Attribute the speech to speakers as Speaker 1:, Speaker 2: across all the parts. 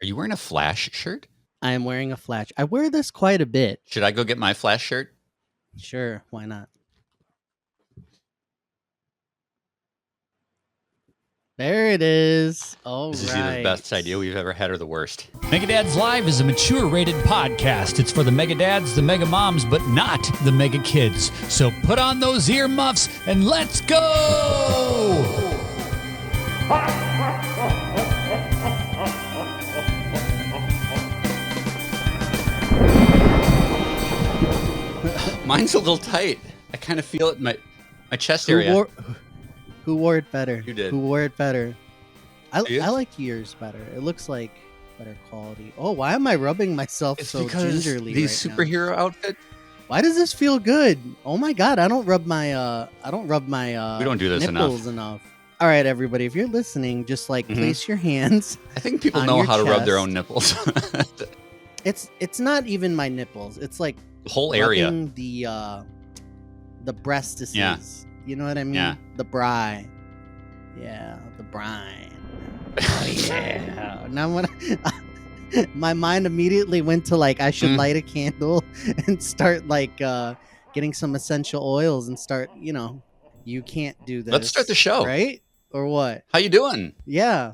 Speaker 1: Are you wearing a Flash shirt?
Speaker 2: I am wearing a Flash. I wear this quite a bit.
Speaker 1: Should I go get my Flash shirt?
Speaker 2: Sure, why not? There it is. All right.
Speaker 1: This is either the best idea we've ever had or the worst.
Speaker 3: Megadads Live is a mature-rated podcast. It's for the Megadads, the Mega Moms, but not the Mega Kids. So put on those earmuffs and let's go!
Speaker 1: Mine's a little tight. I kind of feel it in my chest area.
Speaker 2: Who wore it better?
Speaker 1: You did.
Speaker 2: Who wore it better? I
Speaker 1: You?
Speaker 2: like yours better. It looks like better quality. Oh, why am I rubbing myself
Speaker 1: It's
Speaker 2: so
Speaker 1: because
Speaker 2: gingerly
Speaker 1: these
Speaker 2: right now?
Speaker 1: superhero outfits.
Speaker 2: Why does this feel good? Oh my god, I don't rub my
Speaker 1: We don't do this
Speaker 2: nipples enough. All right, everybody, if you're listening, just like place your hands.
Speaker 1: I think people
Speaker 2: on
Speaker 1: know
Speaker 2: your
Speaker 1: how to rub their
Speaker 2: chest.
Speaker 1: own nipples.
Speaker 2: It's not even my nipples. It's like
Speaker 1: The whole area.
Speaker 2: rubbing the breastises.
Speaker 1: Yeah.
Speaker 2: You know what I mean?
Speaker 1: Yeah.
Speaker 2: The bri. Yeah, the brine. Oh yeah. Now when my mind immediately went to like I should light a candle and start like getting some essential oils and start, you can't do this.
Speaker 1: Let's start the show.
Speaker 2: Right? Or what?
Speaker 1: How you doing?
Speaker 2: Yeah.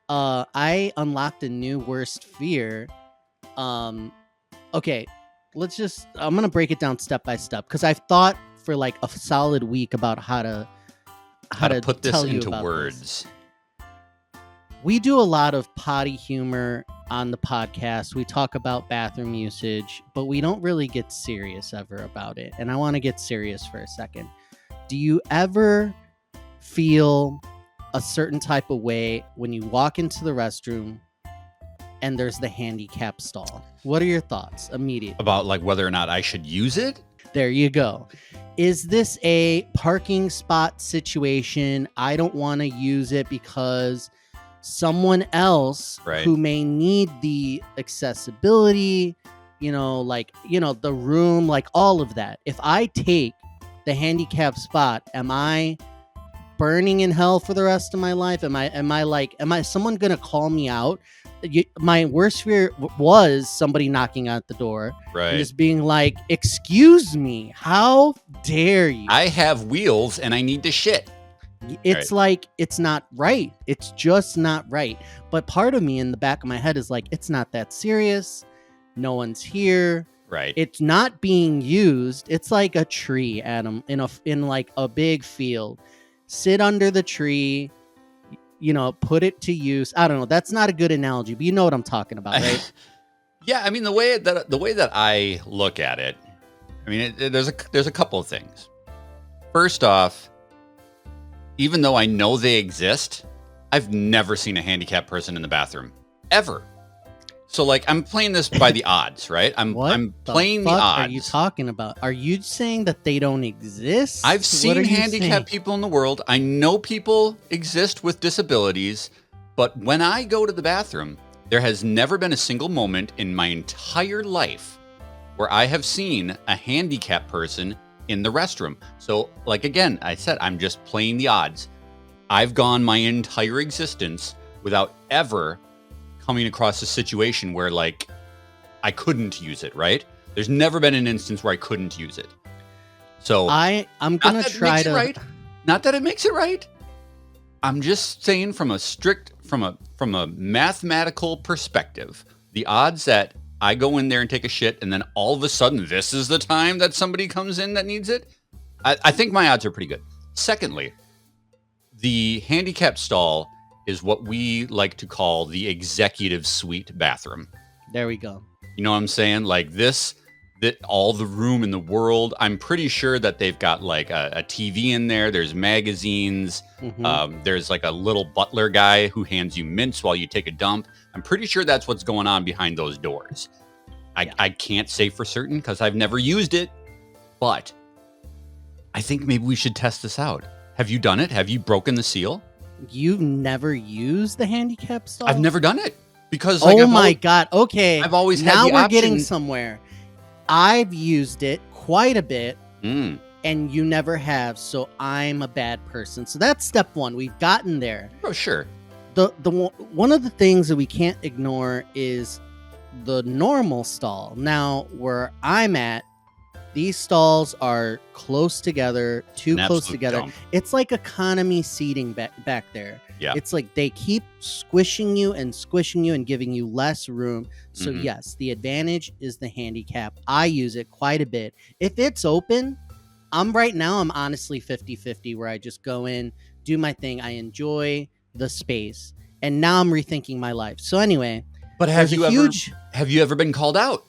Speaker 2: I unlocked a new worst fear. Okay, I'm gonna break it down step by step because I've thought for like a solid week about how to
Speaker 1: put this
Speaker 2: tell you
Speaker 1: into
Speaker 2: about
Speaker 1: words.
Speaker 2: this. We do a lot of potty humor on the podcast. We talk about bathroom usage, but we don't really get serious ever about it. And I want to get serious for a second. Do you ever feel a certain type of way when you walk into the restroom and there's the handicap stall? What are your thoughts immediately?
Speaker 1: About like whether or not I should use it?
Speaker 2: There you go. Is this a parking spot situation? I don't want to use it because someone else
Speaker 1: Right.
Speaker 2: who may need the accessibility, the room, like all of that. If I take the handicap spot, am I burning in hell for the rest of my life? Am I someone gonna call me out? My worst fear was somebody knocking at the door and
Speaker 1: Right.
Speaker 2: just being like, "Excuse me, how dare you?"
Speaker 1: I have wheels and I need to shit.
Speaker 2: It's like, it's not right. It's just not right. But part of me in the back of my head is like, it's not that serious. No one's here.
Speaker 1: Right.
Speaker 2: It's not being used. It's like a tree, Adam, in like a big field. Sit under the tree, put it to use. I don't know. That's not a good analogy, but you know what I'm talking about, right?
Speaker 1: Yeah, I mean the way that I look at it, I mean there's a couple of things. First off, even though I know they exist, I've never seen a handicapped person in the bathroom ever. So like I'm playing this by the odds, right? I'm playing the odds.
Speaker 2: What are you talking about? Are you saying that they don't exist?
Speaker 1: I've
Speaker 2: What
Speaker 1: seen
Speaker 2: are you
Speaker 1: handicapped
Speaker 2: saying?
Speaker 1: people in the world. I know people exist with disabilities, but when I go to the bathroom, there has never been a single moment in my entire life where I have seen a handicapped person in the restroom. So, like again, I said, I'm just playing the odds. I've gone my entire existence without ever coming across a situation where like I couldn't use it, right? There's never been an instance where I couldn't use it. So
Speaker 2: I'm gonna try to.
Speaker 1: right. Not that it makes it right. I'm just saying from a mathematical perspective, the odds that I go in there and take a shit and then all of a sudden this is the time that somebody comes in that needs it, I think my odds are pretty good. Secondly, the handicap stall is what we like to call the executive suite bathroom.
Speaker 2: There we go.
Speaker 1: You know what I'm saying? Like this, that all the room in the world. I'm pretty sure that they've got like a TV in there. There's magazines.
Speaker 2: Mhm.
Speaker 1: There's like a little butler guy who hands you mints while you take a dump. I'm pretty sure that's what's going on behind those doors. I can't say for certain because I've never used it, but I think maybe we should test this out. Have you done it? Have you broken the seal?
Speaker 2: You've never used the handicap stall?
Speaker 1: I've never done it because
Speaker 2: Oh my god. Okay.
Speaker 1: I've always had
Speaker 2: now
Speaker 1: the
Speaker 2: we're getting
Speaker 1: option-
Speaker 2: somewhere. I've used it quite a bit,
Speaker 1: Mm.
Speaker 2: and you never have, so I'm a bad person. So that's step one. We've gotten there.
Speaker 1: Oh, sure.
Speaker 2: one of the things that we can't ignore is the normal stall. Now, where I'm at, these stalls are close together, too
Speaker 1: An
Speaker 2: close
Speaker 1: absolute
Speaker 2: together.
Speaker 1: dump.
Speaker 2: It's like economy seating back there.
Speaker 1: Yeah.
Speaker 2: It's like they keep squishing you and giving you less room. So
Speaker 1: Mhm.
Speaker 2: yes, the advantage is the handicap. I use it quite a bit. If it's open, I'm honestly 50-50 where I just go in, do my thing. I enjoy the space. And now I'm rethinking my life. So anyway,
Speaker 1: But have
Speaker 2: there's
Speaker 1: you
Speaker 2: a
Speaker 1: ever
Speaker 2: huge...
Speaker 1: been called out?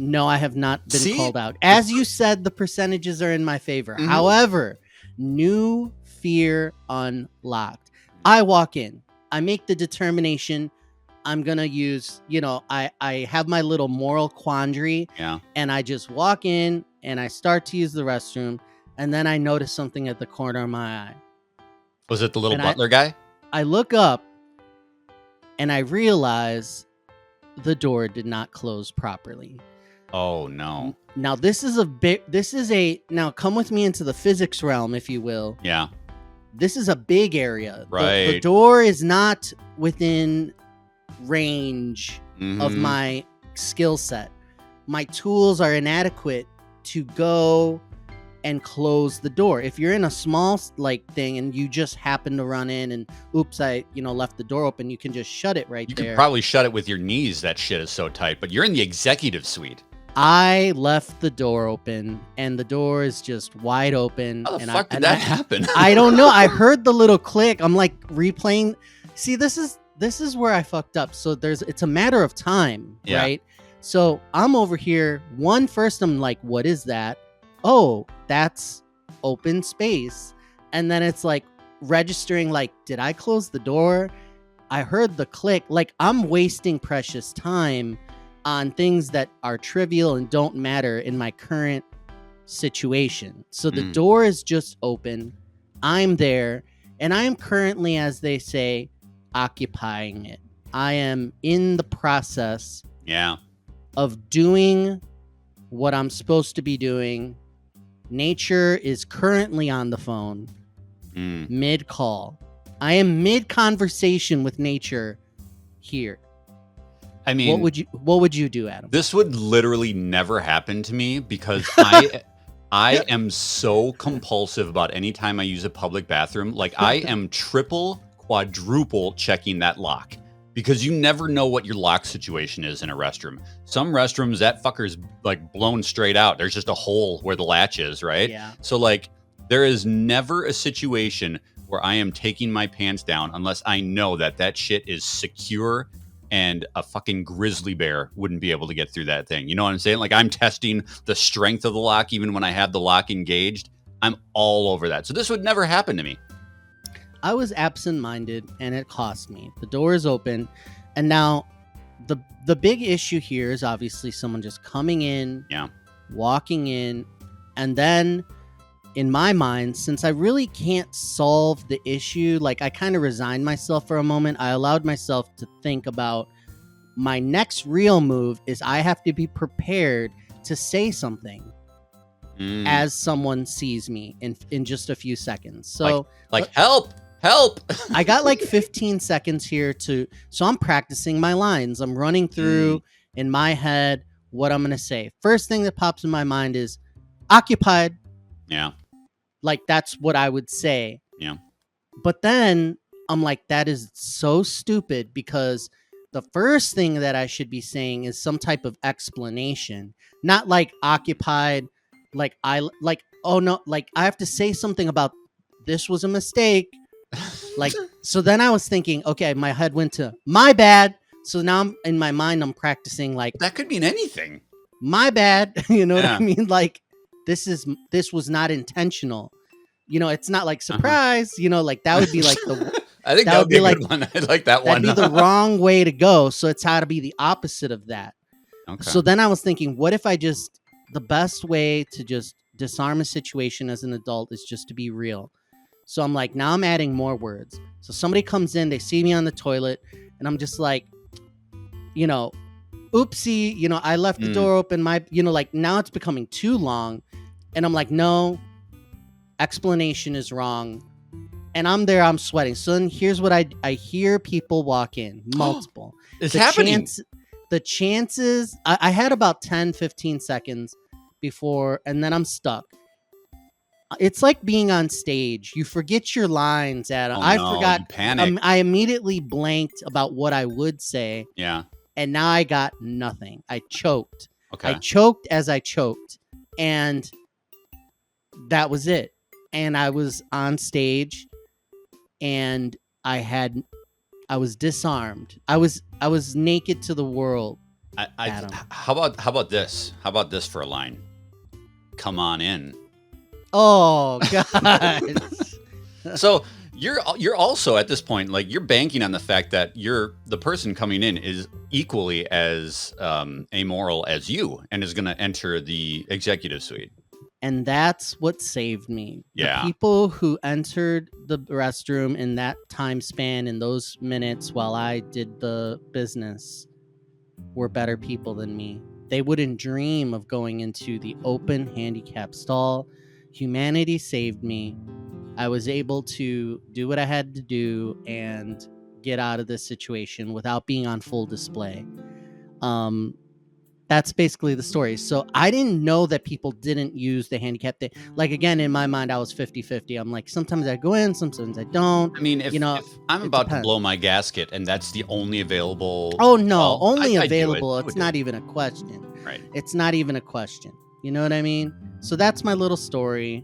Speaker 2: No, I have not been
Speaker 1: See?
Speaker 2: called out. As you said, the percentages are in my favor.
Speaker 1: Mhm.
Speaker 2: However, new fear unlocked. I walk in. I make the determination I'm going to use, I have my little moral quandary.
Speaker 1: Yeah.
Speaker 2: And I just walk in and I start to use the restroom. And then I notice something at the corner of my eye.
Speaker 1: Was it the little
Speaker 2: And
Speaker 1: butler guy?
Speaker 2: I look up and I realize the door did not close properly.
Speaker 1: Oh no.
Speaker 2: Now now come with me into the physics realm, if you will.
Speaker 1: Yeah.
Speaker 2: This is a big area. The
Speaker 1: Right.
Speaker 2: door is not within range of
Speaker 1: Mhm.
Speaker 2: my skill set. My tools are inadequate to go and close the door. If you're in a small thing and you just happen to run in and oops, I left the door open, you can just shut it right
Speaker 1: You
Speaker 2: there.
Speaker 1: could probably shut it with your knees. That shit is so tight. But you're in the executive suite.
Speaker 2: I left the door open and the door is just wide open.
Speaker 1: How the
Speaker 2: and
Speaker 1: fuck did that happen?
Speaker 2: I don't know. I heard the little click. I'm like replaying. See, this is where I fucked up. So it's a matter of time,
Speaker 1: Yeah.
Speaker 2: right? So I'm over here. First I'm like, what is that? Oh, that's open space. And then it's like registering, like, did I close the door? I heard the click. Like, I'm wasting precious time on things that are trivial and don't matter in my current situation. So the door is just open. I'm there, and I am currently, as they say, occupying it. I am in the process
Speaker 1: Yeah.
Speaker 2: of doing what I'm supposed to be doing. Nature is currently on the phone, mid-call. I am mid-conversation with nature here.
Speaker 1: I mean,
Speaker 2: what would you do, Adam?
Speaker 1: this would literally never happen to me because I am so compulsive about any time I use a public bathroom. Like I am triple, quadruple checking that lock because you never know what your lock situation is in a restroom. Some restrooms, that fucker's like blown straight out. There's just a hole where the latch is, right?
Speaker 2: Yeah.
Speaker 1: So like there is never a situation where I am taking my pants down unless I know that shit is secure and a fucking grizzly bear wouldn't be able to get through that thing. You know what I'm saying? Like I'm testing the strength of the lock even when I have the lock engaged. I'm all over that. So this would never happen to me.
Speaker 2: I was absent-minded and it cost me. The door is open, and now the big issue here is obviously someone just coming in, walking in, and then in my mind, since I really can't solve the issue, like I kind of resigned myself for a moment. I allowed myself to think about my next real move is I have to be prepared to say something as someone sees me in just a few seconds. So
Speaker 1: like help.
Speaker 2: I got like 15 seconds here so I'm practicing my lines. I'm running through in my head what I'm going to say. First thing that pops in my mind is occupied.
Speaker 1: Yeah.
Speaker 2: Like that's what I would say.
Speaker 1: Yeah.
Speaker 2: But then I'm like, that is so stupid because the first thing that I should be saying is some type of explanation, not like occupied. Oh no, like I have to say something about this was a mistake. Like, so then I was thinking, okay, my head went to my bad. So now I'm in my mind, I'm practicing like
Speaker 1: that could mean anything.
Speaker 2: My bad. You know what I mean? Like this was not intentional. You know, it's not like surprise, like that would be like
Speaker 1: I think that would be a good one. I like that one.
Speaker 2: That'd be the wrong way to go. So it's how to be the opposite of that.
Speaker 1: Okay.
Speaker 2: So then I was thinking, what if the best way to just disarm a situation as an adult is just to be real. So I'm like, now I'm adding more words. So somebody comes in, they see me on the toilet, and I'm just like, oopsie, I left the door open. Like now it's becoming too long. And I'm like, no, explanation is wrong. And I'm there, I'm sweating. So then here's what I hear people walk in, multiple.
Speaker 1: It's happening.
Speaker 2: The chances, I had about 10, 15 seconds before, and then I'm stuck. It's like being on stage. You forget your lines, Adam.
Speaker 1: Oh,
Speaker 2: I
Speaker 1: no,
Speaker 2: forgot.
Speaker 1: you panic.
Speaker 2: I immediately blanked about what I would say.
Speaker 1: Yeah.
Speaker 2: And now I got nothing. I choked.
Speaker 1: Okay.
Speaker 2: I choked as I choked. And that was it. And I was on stage and I was disarmed. I was naked to the world. Adam.
Speaker 1: How about this? How about this for a line? Come on in.
Speaker 2: Oh God.
Speaker 1: So you're also at this point, like, you're banking on the fact that the person coming in is equally as amoral as you and is going to enter the executive suite.
Speaker 2: And that's what saved me.
Speaker 1: Yeah.
Speaker 2: The people who entered the restroom in that time span, in those minutes while I did the business, were better people than me. They wouldn't dream of going into the open handicap stall. Humanity saved me. I was able to do what I had to do and get out of this situation without being on full display. That's basically the story. So I didn't know that people didn't use the handicap thing. Like, again, in my mind, I was 50-50. I'm like, sometimes I go in, sometimes I don't.
Speaker 1: I mean, if I'm about to blow my gasket and that's the only available...
Speaker 2: Oh, no,
Speaker 1: well,
Speaker 2: only
Speaker 1: I'd
Speaker 2: available. It's not even a question.
Speaker 1: Right.
Speaker 2: It's not even a question. You know what I mean? So that's my little story.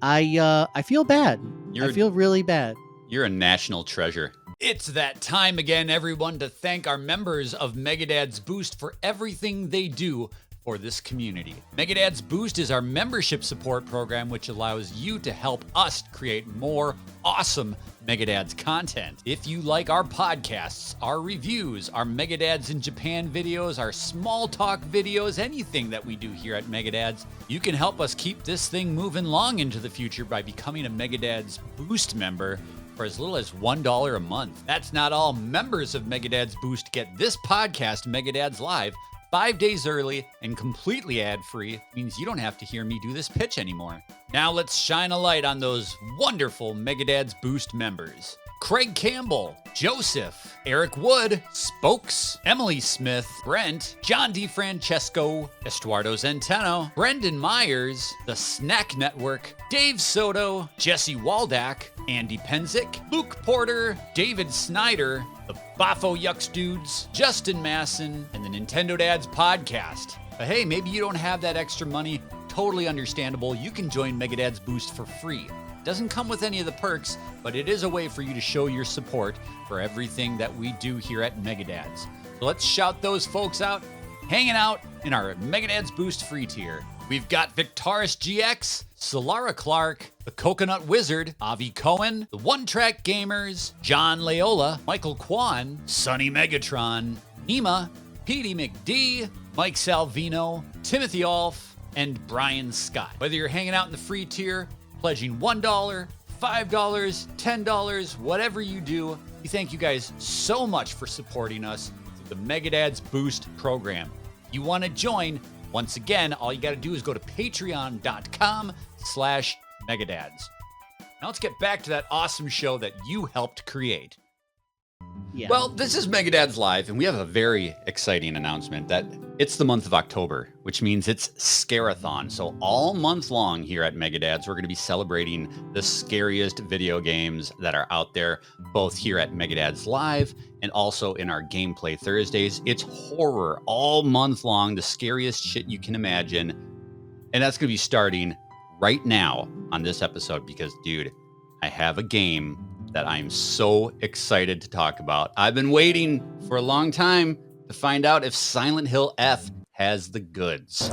Speaker 2: I feel bad. I feel really bad.
Speaker 1: You're a national treasure.
Speaker 3: It's that time again, everyone, to thank our members of Megadad's Boost for everything they do for this community. Megadad's Boost is our membership support program, which allows you to help us create more awesome Megadads content. If you like our podcasts, our reviews, our Megadads in Japan videos, our small talk videos, anything that we do here at Megadads, you can help us keep this thing moving long into the future by becoming a Megadads Boost member for as little as $1 a month. That's not all. Members of Megadad's Boost get this podcast, Megadads Live, 5 days early and completely ad-free. Means you don't have to hear me do this pitch anymore. Now let's shine a light on those wonderful Megadad's Boost members. Craig Campbell, Joseph, Eric Wood, Spokes, Emily Smith, Brent, John DiFrancesco, Estuardo Zenteno, Brendan Myers, The Snack Network, Dave Soto, Jesse Waldack, Andy Penzick, Luke Porter, David Snyder, the Bafo Yucks Dudes, Justin Masson, and the Nintendo Dads Podcast. But hey, maybe you don't have that extra money. Totally understandable. You can join Megadad's Boost for free. Doesn't come with any of the perks, but it is a way for you to show your support for everything that we do here at Megadads. So let's shout those folks out, hanging out in our Megadads Boost free tier. We've got Victaris GX, Solara Clark, the Coconut Wizard, Avi Cohen, the One Track Gamers, John Layola, Michael Kwan, Sonny Megatron, Nima, Petey McD, Mike Salvino, Timothy Alf, and Brian Scott. Whether you're hanging out in the free tier, pledging $1, $5, $10, whatever you do, we thank you guys so much for supporting us through the Megadads Boost program. If you want to join, once again, all you got to do is go to patreon.com/Megadads. Now let's get back to that awesome show that you helped create.
Speaker 2: Yeah.
Speaker 1: Well, this is Megadads Live, and we have a very exciting announcement that it's the month of October, which means it's Scare-A-Thon. So all month long here at Megadads, we're going to be celebrating the scariest video games that are out there, both here at Megadads Live and also in our Gameplay Thursdays. It's horror all month long, the scariest shit you can imagine. And that's going to be starting right now on this episode because, dude, I have a game that I'm so excited to talk about. I've been waiting for a long time to find out if Silent Hill F has the goods.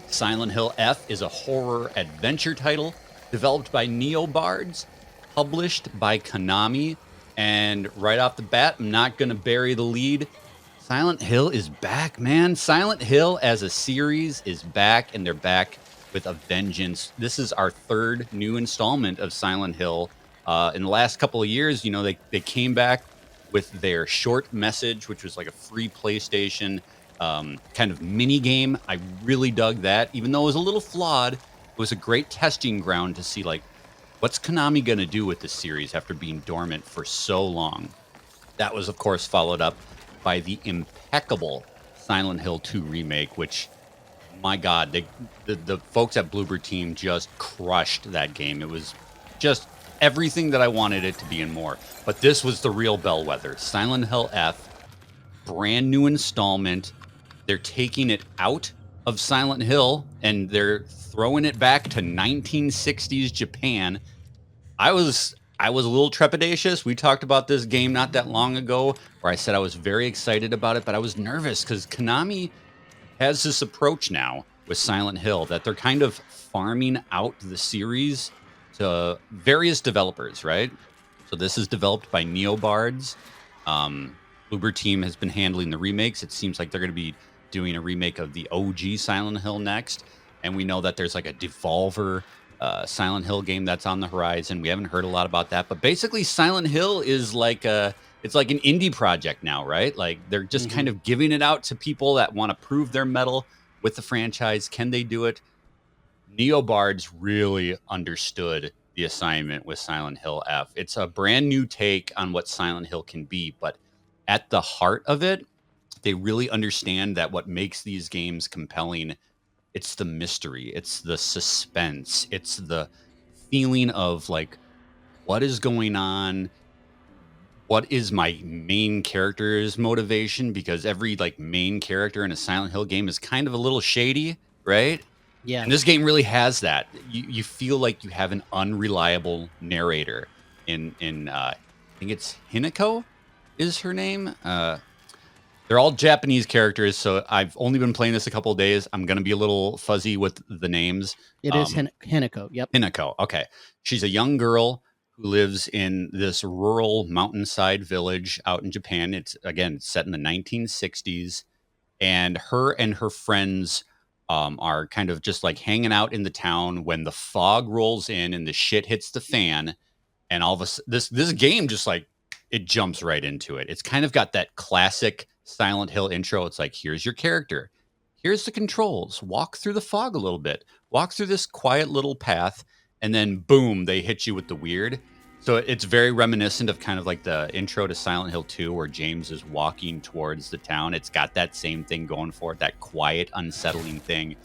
Speaker 1: Silent Hill F is a horror adventure title developed by Neobards, published by Konami, and right off the bat, I'm not going to bury the lead. Silent Hill is back, man. Silent Hill as a series is back, and they're back with a vengeance. This is our third new installment of Silent Hill. In the last couple of years, they came back with their short message, which was like a free PlayStation kind of mini game. I really dug that, even though it was a little flawed. It was a great testing ground to see like what's Konami going to do with this series after being dormant for so long. That was, of course, followed up by the impeccable Silent Hill 2 remake, which, my God, the folks at Bloober Team just crushed that game. It was just everything that I wanted it to be and more. But this was the real bellwether. Silent Hill F, brand new installment. They're taking it out of Silent Hill and they're throwing it back to 1960s Japan. I was a little trepidatious. We talked about this game not that long ago where I said I was very excited about it, but I was nervous because Konami has this approach now with Silent Hill that they're kind of farming out the series to various developers, right? So this is developed by Neobards. Bloober Team has been handling the remakes. It seems like they're going to be doing a remake of the OG Silent Hill next. And we know that there's like a Devolver Silent Hill game that's on the horizon. We haven't heard a lot about that, but basically Silent Hill is like it's like an indie project now, right? Like they're just kind of giving it out to people that want to prove their mettle with the franchise. Can they do it? Neobards really understood the assignment with Silent Hill F. It's a brand new take on what Silent Hill can be, but at the heart of it, they really understand that what makes these games compelling, it's the mystery, it's the suspense, it's the feeling of like, what is going on? What is my main character's motivation? Because every like main character in a Silent Hill game is kind of a little shady, right?
Speaker 2: Yeah.
Speaker 1: And this game really has that. You feel like you have an unreliable narrator in I think it's Hinako is her name. They're all Japanese characters, so I've only been playing this a couple of days. I'm going to be a little fuzzy with the names.
Speaker 2: It is Hinako. Yep.
Speaker 1: Hinako. Okay. She's a young girl who lives in this rural mountainside village out in Japan. It's, again, set in the 1960s. And her friends are kind of just like hanging out in the town when the fog rolls in and the shit hits the fan. And all of a sudden, this game just like, it jumps right into it. It's kind of got that classic Silent Hill intro. It's like, here's your character. Here's the controls. Walk through the fog a little bit. Walk through this quiet little path. And then, boom, they hit you with the weird. So it's very reminiscent of kind of like the intro to Silent Hill 2 where James is walking towards the town. It's got that same thing going for it, that quiet, unsettling thing.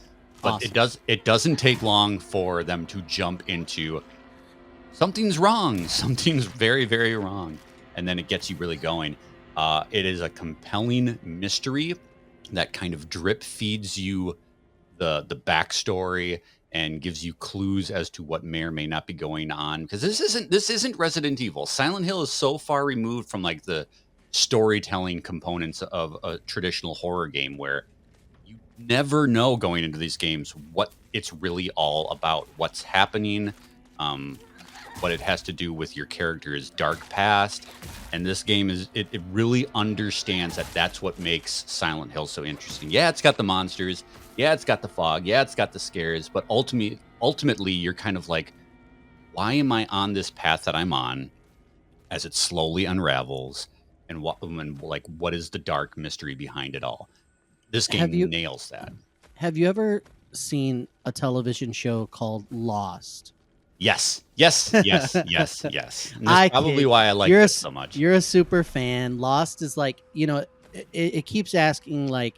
Speaker 1: But
Speaker 2: awesome.
Speaker 1: It doesn't take long for them to jump into something's wrong. Something's very, very wrong. And then it gets you really going. It is a compelling mystery that kind of drip feeds you the backstory and gives you clues as to what may or may not be going on. Because this isn't Resident Evil. Silent Hill is so far removed from like the storytelling components of a traditional horror game where you never know going into these games what it's really all about, what's happening, what it has to do with your character's dark past. And this game it really understands that that's what makes Silent Hill so interesting. Yeah, it's got the monsters. Yeah, it's got the fog. Yeah, it's got the scares. But ultimately, you're kind of like, why am I on this path that I'm on as it slowly unravels? And what is the dark mystery behind it all? This game nails that.
Speaker 2: Have you ever seen a television show called Lost?
Speaker 1: Yes. And that's probably why I like it so much.
Speaker 2: You're a super fan. Lost is like, it keeps asking, like,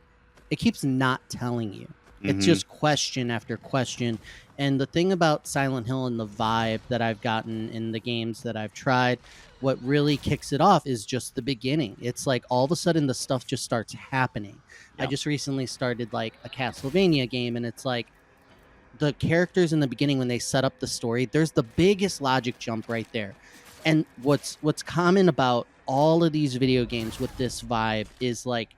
Speaker 2: it keeps not telling you. It's just question after question. And the thing about Silent Hill and the vibe that I've gotten in the games that I've tried, what really kicks it off is just the beginning. It's like all of a sudden the stuff just starts happening. Yeah. I just recently started like a Castlevania game, and it's like, the characters in the beginning, when they set up the story, there's the biggest logic jump right there. And what's common about all of these video games with this vibe is like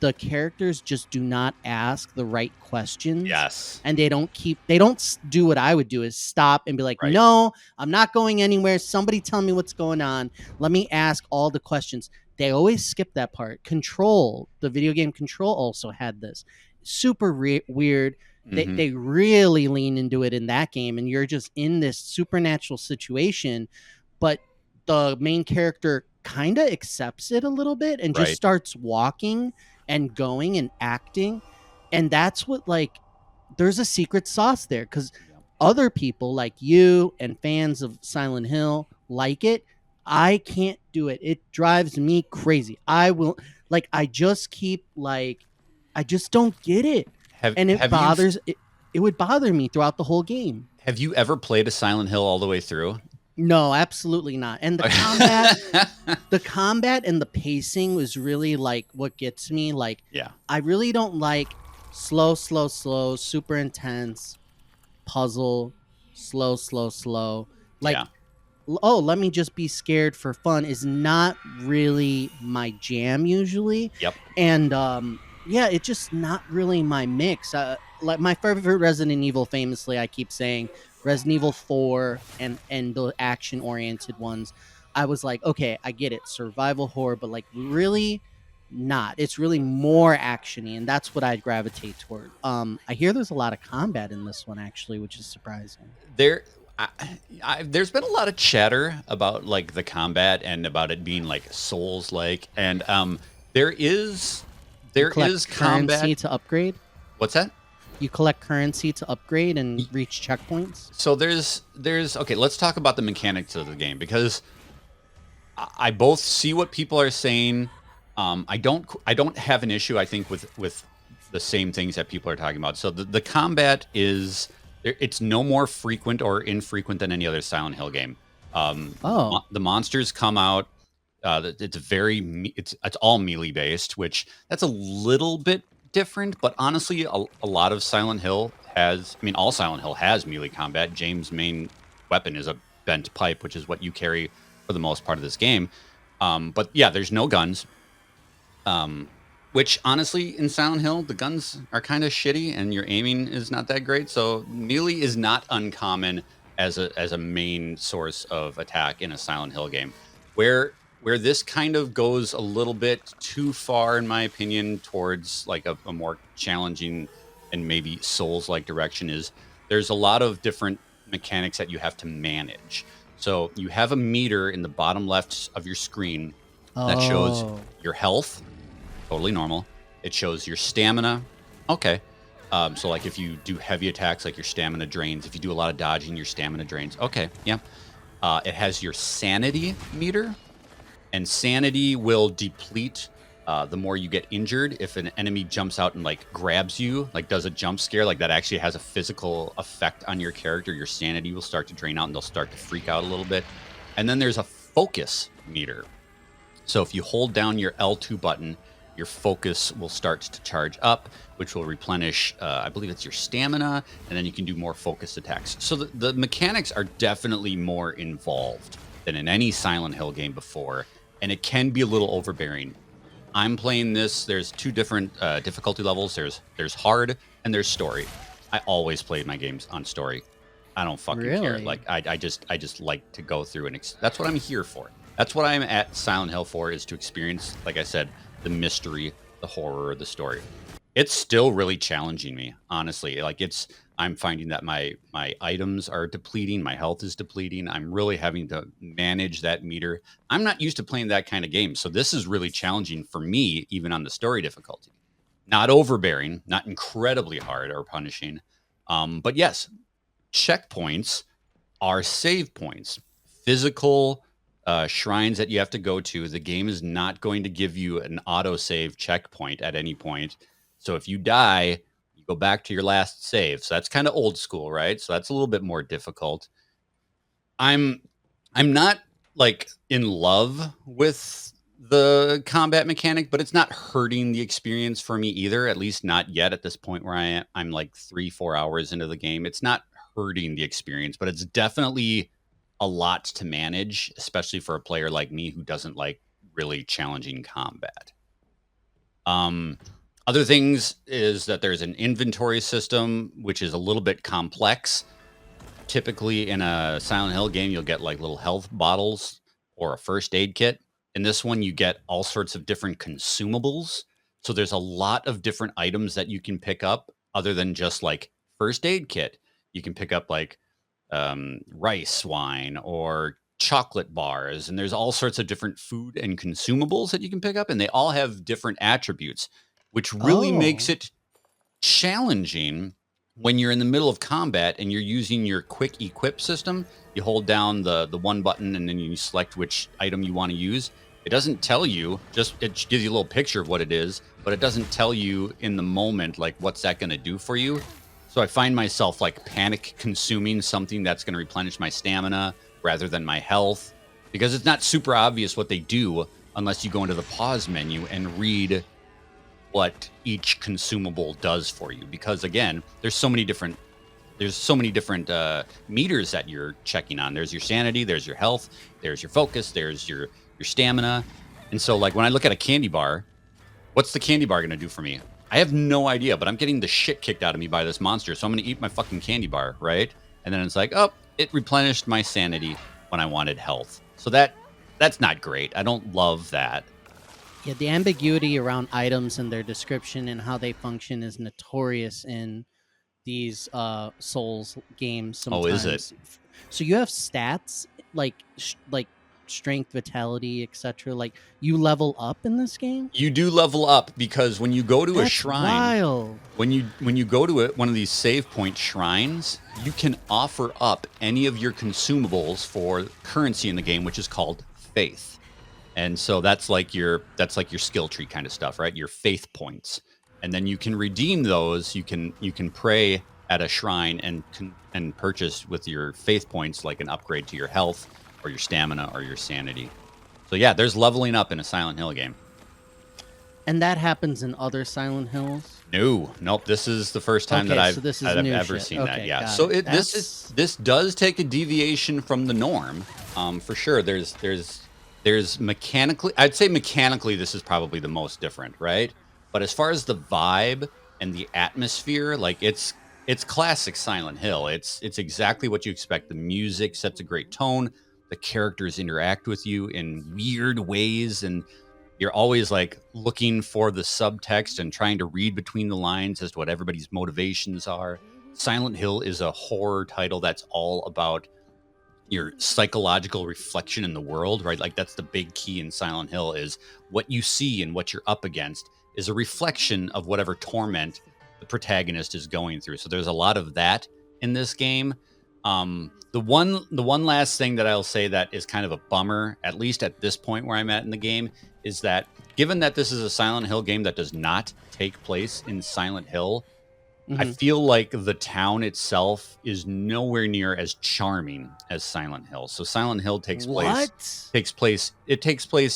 Speaker 2: the characters just do not ask the right questions.
Speaker 1: Yes.
Speaker 2: And they don't do what I would do, is stop and be like, no, I'm not going anywhere. Somebody tell me what's going on. Let me ask all the questions. they always skip that part. Control, the video game Control, also had this super weird.
Speaker 1: Mhm.
Speaker 2: They really lean into it in that game, and you're just in this supernatural situation, but the main character kind of accepts it a little bit and just
Speaker 1: Right.
Speaker 2: starts walking and going and acting. And that's what, like, there's a secret sauce there, because
Speaker 1: Yeah.
Speaker 2: other people like you and fans of Silent Hill like it. I can't do it. It drives me crazy. I will, like, I just keep, like, I just don't get it.
Speaker 1: Have
Speaker 2: And it
Speaker 1: have you
Speaker 2: bothers it, it would bother me throughout the whole game.
Speaker 1: have you ever played a Silent Hill all the way through?
Speaker 2: No, absolutely not. And the combat and the pacing was really like what gets me. Like,
Speaker 1: Yeah.
Speaker 2: I really don't like slow, super intense puzzle, slow. Like,
Speaker 1: Yeah.
Speaker 2: oh, let me just be scared for fun is not really my jam usually.
Speaker 1: Yep.
Speaker 2: And yeah, it's just not really my mix. Like, my favorite Resident Evil, famously, I keep saying Resident Evil 4 and the action oriented ones. I was like, okay, I get it, survival horror, but like, really not. It's really more actiony, and that's what I'd gravitate toward. I hear there's a lot of combat in this one, actually, which is surprising.
Speaker 1: There I, there's been a lot of chatter about like the combat and about it being like Souls like, and there is
Speaker 2: You
Speaker 1: there
Speaker 2: collect
Speaker 1: is
Speaker 2: currency
Speaker 1: combat.
Speaker 2: to upgrade.
Speaker 1: What's that?
Speaker 2: You collect currency to upgrade and reach checkpoints.
Speaker 1: So there's okay, let's talk about the mechanics of the game, because I both see what people are saying. I don't have an issue, I think, with the same things that people are talking about. So the combat is, it's no more frequent or infrequent than any other Silent Hill game.
Speaker 2: Oh,
Speaker 1: The monsters come out. It's all melee based, which that's a little bit different. But honestly, a lot of Silent Hill has. I mean, all Silent Hill has melee combat. James' main weapon is a bent pipe, which is what you carry for the most part of this game. But yeah, there's no guns. Which honestly, in Silent Hill, the guns are kind of shitty, and your aiming is not that great. So melee is not uncommon as a main source of attack in a Silent Hill game. Where this kind of goes a little bit too far, in my opinion, towards like a more challenging and maybe Souls-like direction, is there's a lot of different mechanics that you have to manage. So you have a meter in the bottom left of your screen that shows
Speaker 2: oh,
Speaker 1: your health, totally normal. It shows your stamina, okay. So like if you do heavy attacks, like your stamina drains. If you do a lot of dodging, your stamina drains. Okay, yeah. It has your sanity meter, and sanity will deplete the more you get injured. If an enemy jumps out and like grabs you, like does a jump scare, like that actually has a physical effect on your character, your sanity will start to drain out and they'll start to freak out a little bit. And then there's a focus meter. So if you hold down your L2 button, your focus will start to charge up, which will replenish, I believe it's your stamina, and then you can do more focused attacks. So the mechanics are definitely more involved than in any Silent Hill game before, and it can be a little overbearing. I'm playing this. There's two different difficulty levels. There's hard and there's story. I always played my games on story. I don't fucking care.
Speaker 2: really?
Speaker 1: Like I just like to go through and that's what I'm here for. That's what I'm at Silent Hill for, is to experience, like I said, the mystery, the horror, the story. It's still really challenging me, honestly. Like I'm finding that my items are depleting, my health is depleting. I'm really having to manage that meter. I'm not used to playing that kind of game, so this is really challenging for me, even on the story difficulty. Not overbearing, not incredibly hard or punishing, but yes, checkpoints are save points, physical shrines that you have to go to. The game is not going to give you an autosave checkpoint at any point. So if you die, you go back to your last save. So that's kind of old school, right? So that's a little bit more difficult. I'm not like in love with the combat mechanic, but it's not hurting the experience for me either. At least not yet at this point where I'm like 3-4 hours into the game. It's not hurting the experience, but it's definitely a lot to manage, especially for a player like me who doesn't like really challenging combat. Other things is that there's an inventory system, which is a little bit complex. Typically in a Silent Hill game, you'll get like little health bottles or a first aid kit. In this one, you get all sorts of different consumables. So there's a lot of different items that you can pick up other than just like first aid kit. You can pick up like rice wine or chocolate bars, and there's all sorts of different food and consumables that you can pick up, and they all have different attributes, which really makes
Speaker 2: Oh.
Speaker 1: it challenging when you're in the middle of combat and you're using your quick equip system. You hold down the one button and then you select which item you want to use. It doesn't tell you, just it gives you a little picture of what it is, but it doesn't tell you in the moment like what's that going to do for you. So I find myself like panic consuming something that's going to replenish my stamina rather than my health, because it's not super obvious what they do unless you go into the pause menu and read what each consumable does for you. Because again, there's so many different meters that you're checking on. There's your sanity, there's your health, there's your focus, there's your stamina. And so like when I look at a candy bar, what's the candy bar going to do for me? I have no idea, but I'm getting the shit kicked out of me by this monster, so I'm going to eat my fucking candy bar, right? And then it's like, oh, it replenished my sanity when I wanted health. So that's not great. I don't love that.
Speaker 2: Yeah, the ambiguity around items and their description and how they function is notorious in these Souls games
Speaker 1: Oh, is it?
Speaker 2: sometimes. So you have stats like like strength, vitality, etc. Like you level up in this game?
Speaker 1: You do level up because when you go to a
Speaker 2: That's
Speaker 1: shrine,
Speaker 2: wild.
Speaker 1: when you go to one of these save point shrines, you can offer up any of your consumables for currency in the game, which is called faith. And so that's like your skill tree kind of stuff, right? Your faith points. And then you can redeem those. You can pray at a shrine and purchase with your faith points like an upgrade to your health or your stamina or your sanity. So yeah, there's leveling up in a Silent Hill game.
Speaker 2: And that happens in other Silent Hills?
Speaker 1: Nope. This is the first time
Speaker 2: Okay,
Speaker 1: that
Speaker 2: so this is
Speaker 1: I've
Speaker 2: new
Speaker 1: ever
Speaker 2: shit.
Speaker 1: seen that.
Speaker 2: Okay,
Speaker 1: Yeah.
Speaker 2: got
Speaker 1: So
Speaker 2: it.
Speaker 1: this does take a deviation from the norm, for sure. There's mechanically, I'd say mechanically, this is probably the most different, right? But as far as the vibe and the atmosphere, like it's classic Silent Hill. It's exactly what you expect. The music sets a great tone. The characters interact with you in weird ways, and you're always like looking for the subtext and trying to read between the lines as to what everybody's motivations are. Silent Hill is a horror title that's all about your psychological reflection in the world, right? Like that's the big key in Silent Hill is what you see and what you're up against is a reflection of whatever torment the protagonist is going through. So there's a lot of that in this game. The one last thing that I'll say that is kind of a bummer, at least at this point where I'm at in the game, is that given that this is a Silent Hill game that does not take place in Silent Hill, I feel like the town itself is nowhere near as charming as Silent Hill. So Silent Hill takes place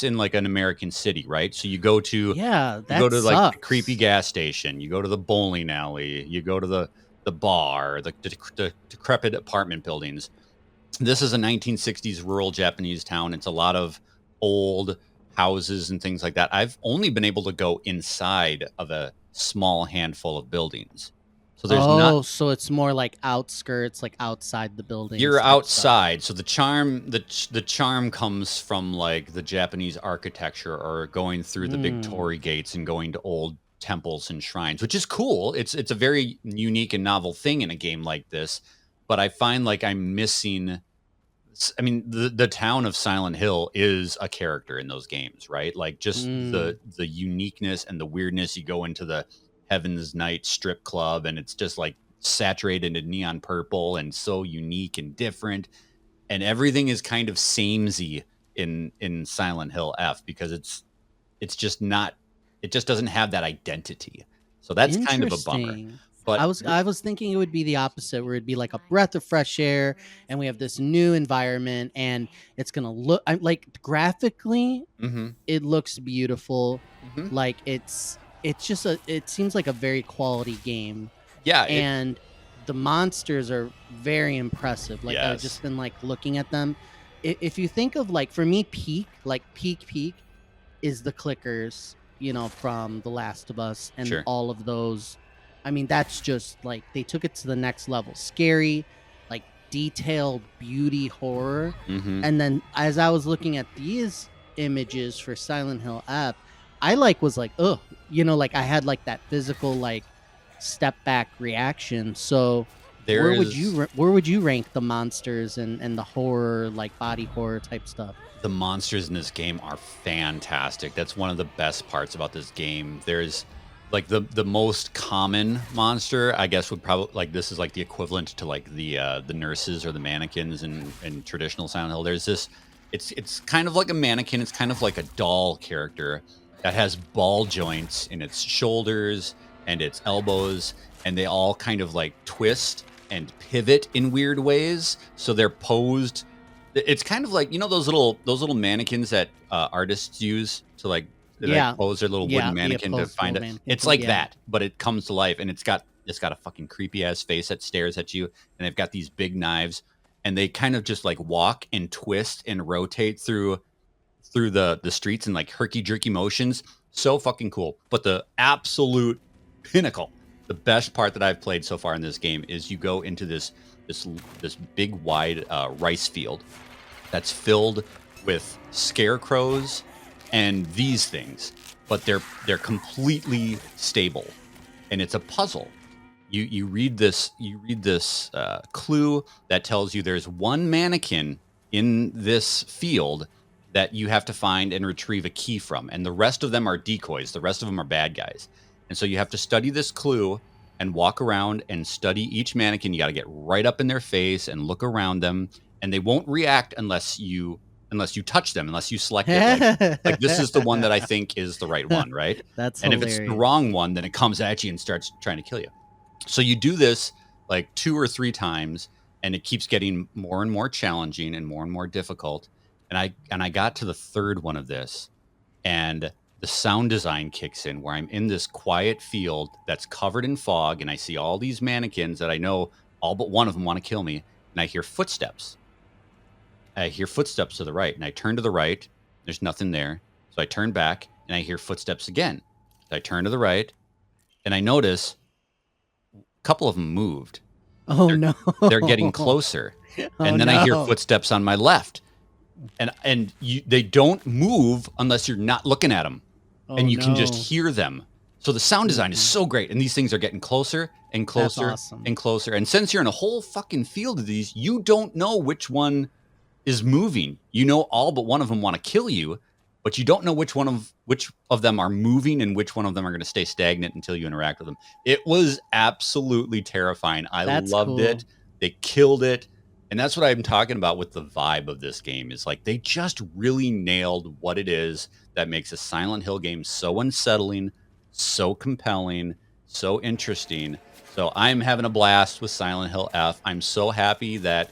Speaker 1: in like an American city, right? So you go to like the creepy gas station, you go to the bowling alley, you go to the bar, the decrepit apartment buildings. This is a 1960s rural Japanese town. It's a lot of old houses and things like that. I've only been able to go inside of a small handful of buildings. So there's not.
Speaker 2: So it's more like outskirts, like outside the building.
Speaker 1: You're outside, so the charm comes from like the Japanese architecture or going through the big torii gates and going to old temples and shrines, which is cool. It's a very unique and novel thing in a game like this. But I find like I'm missing. I mean, the town of Silent Hill is a character in those games, right? Like just the uniqueness and the weirdness. You go into the Heaven's Night strip club and it's just like saturated in neon purple and so unique and different, and everything is kind of samey in Silent Hill F because it's just not, it just doesn't have that identity. So that's kind of a bummer. But
Speaker 2: I was thinking it would be the opposite, where it'd be like a breath of fresh air, and we have this new environment, and it's gonna look like graphically, it looks beautiful. Like it's just it seems like a very quality game.
Speaker 1: Yeah,
Speaker 2: and the monsters are very impressive. Like I've just been like looking at them. If you think of like for me, peak is the clickers, from The Last of Us and all of those. I mean, that's just like they took it to the next level. Scary, like detailed beauty horror. And then as I was looking at these images for Silent Hill F, I like was like, ugh, you know, like I had like that physical like step back reaction. So
Speaker 1: There
Speaker 2: where would you rank the monsters and the horror, like body horror type stuff?
Speaker 1: the monsters in this game are fantastic. That's one of the best parts about this game. There's like the most common monster, I guess, would probably like this is like the equivalent to like the nurses or the mannequins in traditional Silent Hill. There's this, it's kind of like a mannequin. It's kind of like a doll character that has ball joints in its shoulders and its elbows, and they all kind of like twist and pivot in weird ways. So they're posed. It's kind of like, you know, those little mannequins that artists use to like they like pose their little wooden mannequin to find it. It's like that, but it comes to life, and it's got a fucking creepy ass face that stares at you, and they've got these big knives, and they kind of just like walk and twist and rotate through the streets in like herky jerky motions. So fucking cool. But the absolute pinnacle, the best part that I've played so far in this game is you go into this big wide rice field that's filled with scarecrows and these things, but they're completely stable, and it's a puzzle. You read this clue that tells you there's one mannequin in this field that you have to find and retrieve a key from, and the rest of them are decoys. The rest of them are bad guys, and so you have to study this clue and walk around and study each mannequin. You got to get right up in their face and look around them, and they won't react unless you touch them, unless you select it. Like this is the one that I think is the right one, right?
Speaker 2: That's
Speaker 1: and
Speaker 2: hilarious.
Speaker 1: If it's the wrong one, then it comes at you and starts trying to kill you. So you do this like 2 or 3 times, and it keeps getting more and more challenging and more difficult. And I got to the third one of this, and the sound design kicks in where I'm in this quiet field that's covered in fog, and I see all these mannequins that I know all but one of them want to kill me, and I hear footsteps. I hear footsteps to the right, and I turn to the right. There's nothing there. So I turn back, and I hear footsteps again. So I turn to the right, and I notice a couple of them moved.
Speaker 2: No.
Speaker 1: They're getting closer. And then I hear footsteps on my left. And they don't move unless you're not looking at them. And you can just hear them. So the sound design is so great. And these things are getting closer and closer and closer. And since you're in a whole fucking field of these, you don't know which one is moving. You know all but one of them want to kill you, but you don't know which of them are moving and which one of them are going to stay stagnant until you interact with them. It was absolutely terrifying. That's loved it. They killed it. And that's what I'm talking about with the vibe of this game, is like they just really nailed what it is that makes a Silent Hill game so unsettling, so compelling, so interesting. So I'm having a blast with Silent Hill F. I'm so happy that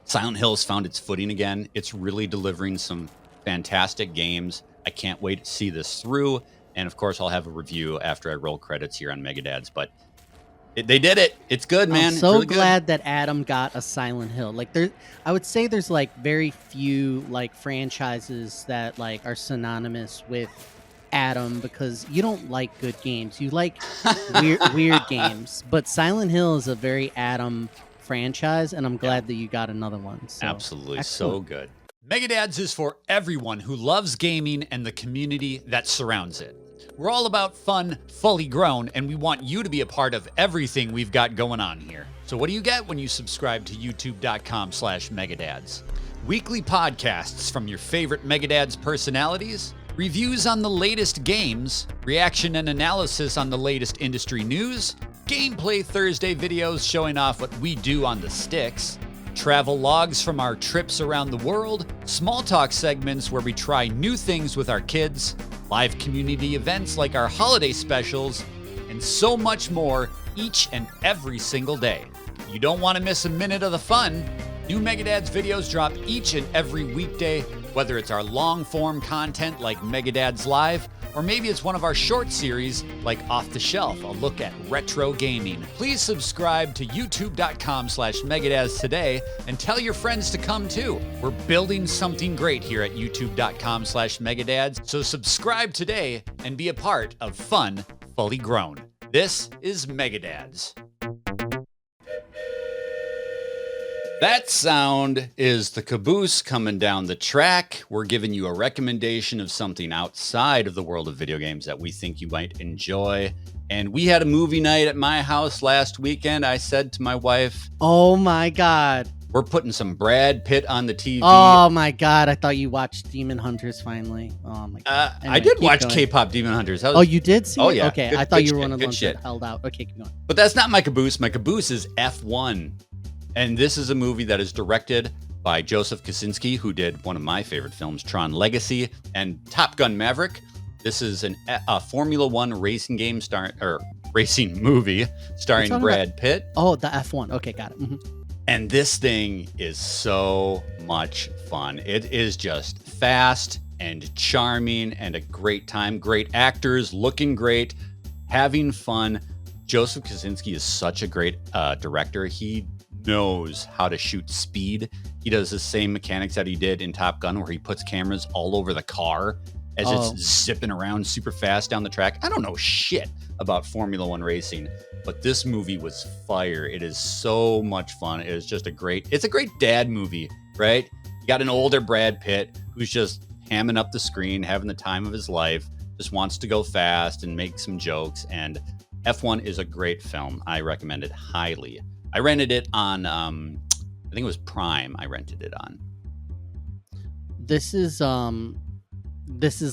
Speaker 1: Silent Hill has found its footing again. It's really delivering some fantastic games. I can't wait to see this through. And of course, I'll have a review after I roll credits here on Megadads. But they did it. It's good, man.
Speaker 2: I'm so really glad that Adam got a Silent Hill. Like I would say there's like very few like franchises that like are synonymous with Adam, because you don't like good games. You like weird games. But Silent Hill is a very Adam franchise, and I'm glad that you got another one. So,
Speaker 1: absolutely.
Speaker 2: Excellent.
Speaker 1: So good.
Speaker 3: Megadads is for everyone who loves gaming and the community that surrounds it. We're all about fun, fully grown, and we want you to be a part of everything we've got going on here. So what do you get when you subscribe to youtube.com/Megadads? Weekly podcasts from your favorite Megadads personalities, reviews on the latest games, reaction and analysis on the latest industry news, Gameplay Thursday videos showing off what we do on the sticks, travel logs from our trips around the world, small talk segments where we try new things with our kids, live community events like our holiday specials, and so much more each and every single day. You don't want to miss a minute of the fun. New Megadads videos drop each and every weekday, whether it's our long-form content like Megadads Live, or maybe it's one of our short series like Off the Shelf, a look at retro gaming. Please subscribe to youtube.com/Megadads today and tell your friends to come too. We're building something great here at youtube.com/Megadads, so subscribe today and be a part of Fun Fully Grown. This is Megadads.
Speaker 1: That sound is the caboose coming down the track. We're giving you a recommendation of something outside of the world of video games that we think you might enjoy. And we had a movie night at my house last weekend. I said to my wife,
Speaker 2: Oh my God.
Speaker 1: we're putting some Brad Pitt on the TV.
Speaker 2: Oh my God. I thought you watched Demon Hunters finally. Oh my God.
Speaker 1: I
Speaker 2: Anyway,
Speaker 1: did
Speaker 2: keep
Speaker 1: watch
Speaker 2: going.
Speaker 1: K-pop Demon Hunters. That
Speaker 2: Oh,
Speaker 1: was-
Speaker 2: you did see
Speaker 1: Oh,
Speaker 2: it?
Speaker 1: yeah.
Speaker 2: Okay.
Speaker 1: Good-
Speaker 2: I thought
Speaker 1: good
Speaker 2: you were
Speaker 1: shit,
Speaker 2: one of the
Speaker 1: good
Speaker 2: ones
Speaker 1: shit.
Speaker 2: that held out. Okay, keep going.
Speaker 1: But that's not my caboose. My caboose is F1. And this is a movie that is directed by Joseph Kosinski, who did one of my favorite films, Tron Legacy, and Top Gun Maverick. This is a Formula One racing game racing movie starring
Speaker 2: talking
Speaker 1: Brad Pitt.
Speaker 2: Oh, the F1. Okay, got it. Mhm.
Speaker 1: And this thing is so much fun. It is just fast and charming and a great time. Great actors, looking great, having fun. Joseph Kosinski is such a great director. He knows how to shoot speed. He does the same mechanics that he did in Top Gun, where he puts cameras all over the car as it's zipping around super fast down the track. I don't know shit about Formula One racing, but this movie was fire. It is so much fun. It is just it's a great dad movie, right? You got an older Brad Pitt who's just hamming up the screen, having the time of his life, just wants to go fast and make some jokes. And F1 is a great film. I recommend it highly. I rented it on, I think it was Prime. I rented it on.
Speaker 2: This is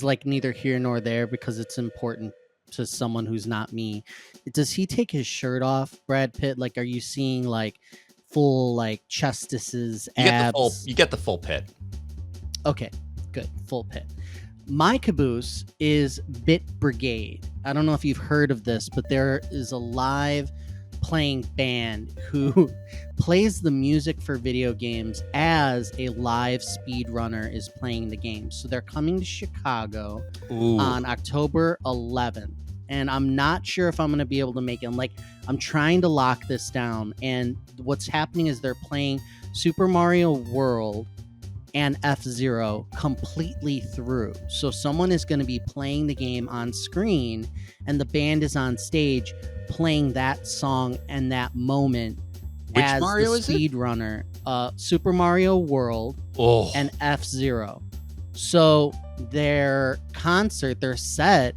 Speaker 2: like neither here nor there because it's important to someone who's not me. Does he take his shirt off, Brad Pitt? Like, are you seeing like full like chestises, abs?
Speaker 1: You get the full pit.
Speaker 2: Okay, good, full pit. My caboose is Bit Brigade. I don't know if you've heard of this, but there is a live playing band who plays the music for video games as a live speedrunner is playing the game. So they're coming to Chicago on October 11th. And I'm not sure if I'm going to be able to make it. I'm trying to lock this down. And what's happening is they're playing Super Mario World and F-Zero completely through. So someone is going to be playing the game on screen and the band is on stage playing that song and that moment.
Speaker 1: Which
Speaker 2: as
Speaker 1: Mario
Speaker 2: the
Speaker 1: is it?
Speaker 2: speedrunner. Super Mario World and F-Zero. So their concert, their set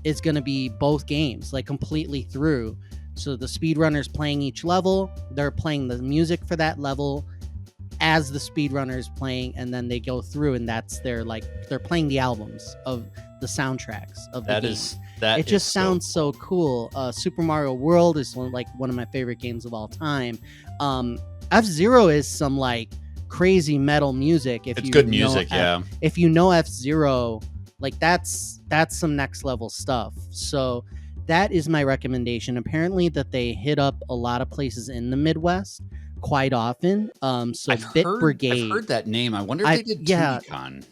Speaker 2: is going to be both games, like completely through. So the speedrunner's playing each level, they're playing the music for that level as the speedrunner's playing, and then they go through, and that's they're playing the albums of the soundtracks of the game. It just sounds so cool. Super Mario World is one of my favorite games of all time. F-Zero is some like crazy metal music.
Speaker 1: It's good music, yeah.
Speaker 2: If you know F-Zero, like that's some next level stuff. So that is my recommendation. Apparently that they hit up a lot of places in the Midwest quite often. So Brigade.
Speaker 1: I've heard that name. I wonder if they did TVCon.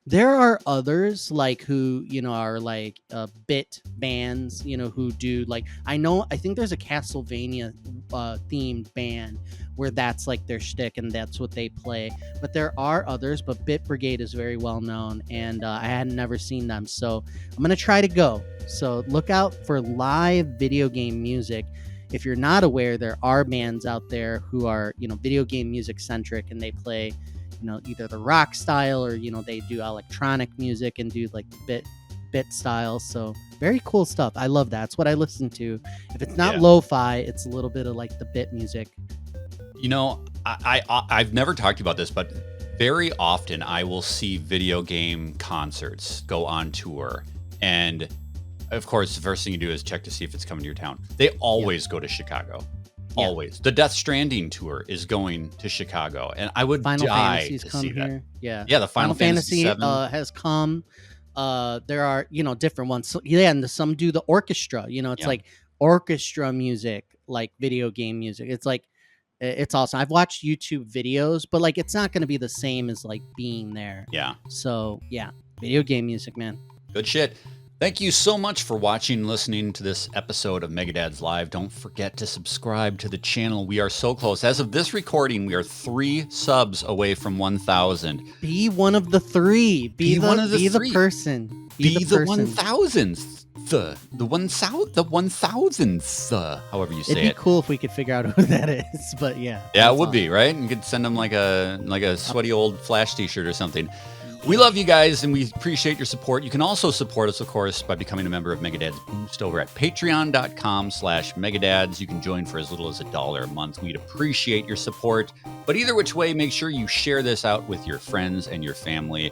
Speaker 2: There are others like who, are like bit bands, who do I think there's a Castlevania themed band where that's like their shtick and that's what they play. But there are others, but Bit Brigade is very well known and I had never seen them. So I'm going to try to go. So look out for live video game music. If you're not aware, there are bands out there who are, video game music centric and they play either the rock style or they do electronic music and do like bit style. So very cool stuff. I love that. It's what I listen to. If it's not lo-fi, it's a little bit of like the bit music.
Speaker 1: I've never talked to you about this, but very often I will see video game concerts go on tour, and of course the first thing you do is check to see if it's coming to your town. They always go to Chicago. Always. The Death Stranding tour is going to Chicago, and I would
Speaker 2: Final
Speaker 1: die
Speaker 2: Fantasy's
Speaker 1: to
Speaker 2: come
Speaker 1: see
Speaker 2: here.
Speaker 1: that.
Speaker 2: Yeah,
Speaker 1: the Final Fantasy 7
Speaker 2: has come. There are different ones. So, and some do the orchestra. It's like orchestra music, like video game music. It's like it's awesome. I've watched YouTube videos, but like it's not going to be the same as like being there.
Speaker 1: Yeah.
Speaker 2: So yeah, video game music, man.
Speaker 1: Good shit. Thank you so much for watching and listening to this episode of Megadads Live. Don't forget to subscribe to the channel. We are so close. As of this recording, we are 3 subs away from 1,000.
Speaker 2: Be one of the 3. Be the person.
Speaker 1: Be the 1,000th. the 1000th, however you say
Speaker 2: It'd be
Speaker 1: it.
Speaker 2: cool if we could figure out who that is, but yeah.
Speaker 1: Yeah,
Speaker 2: that's
Speaker 1: it would
Speaker 2: awesome.
Speaker 1: be, right? You could send them like a sweaty old Flash t-shirt or something. We love you guys, and we appreciate your support. You can also support us, of course, by becoming a member of Megadads Boost over at patreon.com/Megadads. You can join for as little as $1 a month. We'd appreciate your support. But either which way, make sure you share this out with your friends and your family.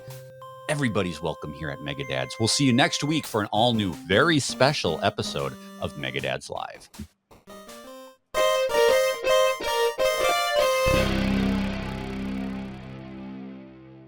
Speaker 1: Everybody's welcome here at Megadads. We'll see you next week for an all-new, very special episode of Megadads Live.